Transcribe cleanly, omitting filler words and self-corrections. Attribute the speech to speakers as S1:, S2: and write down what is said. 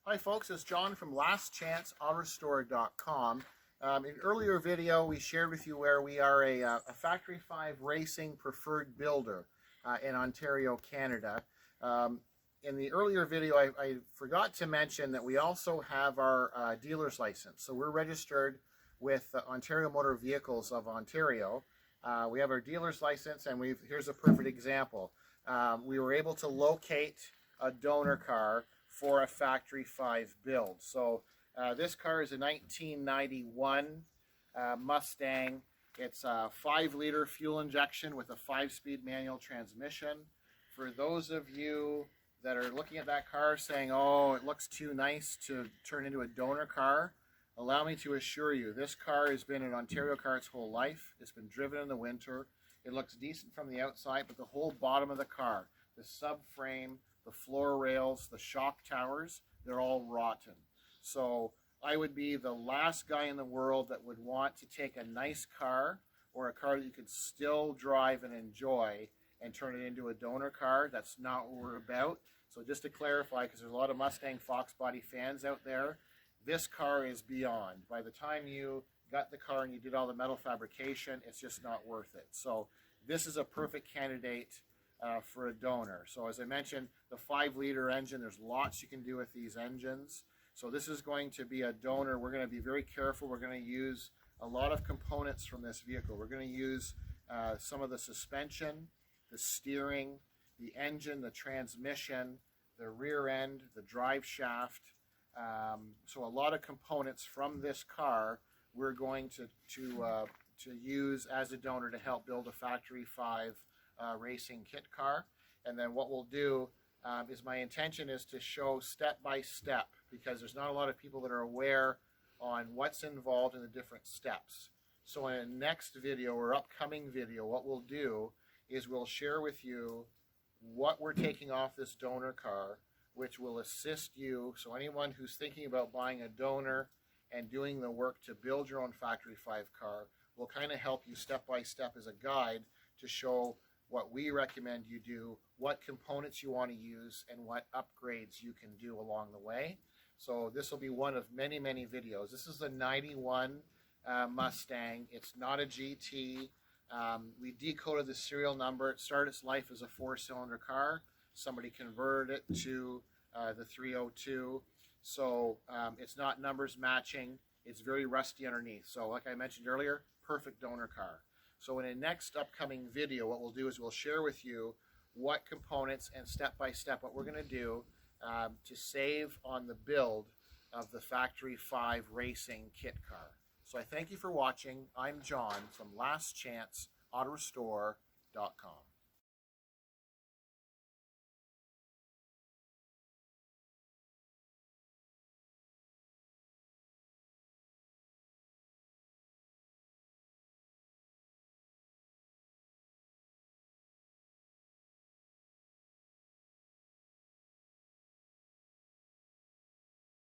S1: Hi folks, it's John from lastchanceautorestore.com. In an earlier video we shared with you where we are a Factory 5 racing preferred builder in Ontario, Canada. In the earlier video I forgot to mention that we also have our dealer's license. So we're registered with Ontario Motor Vehicles of Ontario. We have our dealer's license, and here's a perfect example. We were able to locate a donor car for a Factory 5 build. So this car is a 1991 Mustang. It's a 5-liter fuel injection with a 5-speed manual transmission. For those of you that are looking at that car saying, oh, it looks too nice to turn into a donor car, allow me to assure you, this car has been an Ontario car its whole life. It's been driven in the winter. It looks decent from the outside, but the whole bottom of the car, the subframe, the floor rails, the shock towers, they're all rotten. So I would be the last guy in the world that would want to take a nice car or a car that you could still drive and enjoy and turn it into a donor car. That's not what we're about. So just to clarify, because there's a lot of Mustang Fox body fans out there, this car is beyond. By the time you got the car and you did all the metal fabrication, it's just not worth it. So this is a perfect candidate for a donor. So as I mentioned, the 5-liter engine, there's lots you can do with these engines. So this is going to be a donor. We're going to be very careful. We're going to use a lot of components from this vehicle. We're going to use some of the suspension, the steering, the engine, the transmission, the rear end, the drive shaft. So a lot of components from this car we're going to use as a donor to help build a Factory 5 racing kit car. And then what we'll do is, my intention is to show step by step, because there's not a lot of people that are aware on what's involved in the different steps. So in a next video or upcoming video, what we'll do is we'll share with you what we're taking off this donor car, which will assist you. So anyone who's thinking about buying a donor and doing the work to build your own Factory 5 car will kind of help you step by step as a guide to show what we recommend you do, what components you want to use, and what upgrades you can do along the way. So this will be one of many, many videos. This is a 91 Mustang. It's not a GT. We decoded the serial number. It started its life as a 4-cylinder car. Somebody converted it to the 302. So it's not numbers matching. It's very rusty underneath. So like I mentioned earlier, perfect donor car. So in a next upcoming video, what we'll do is we'll share with you what components and step by step what we're going to do to save on the build of the Factory 5 racing kit car. So I thank you for watching. I'm John from lastchanceautorestore.com.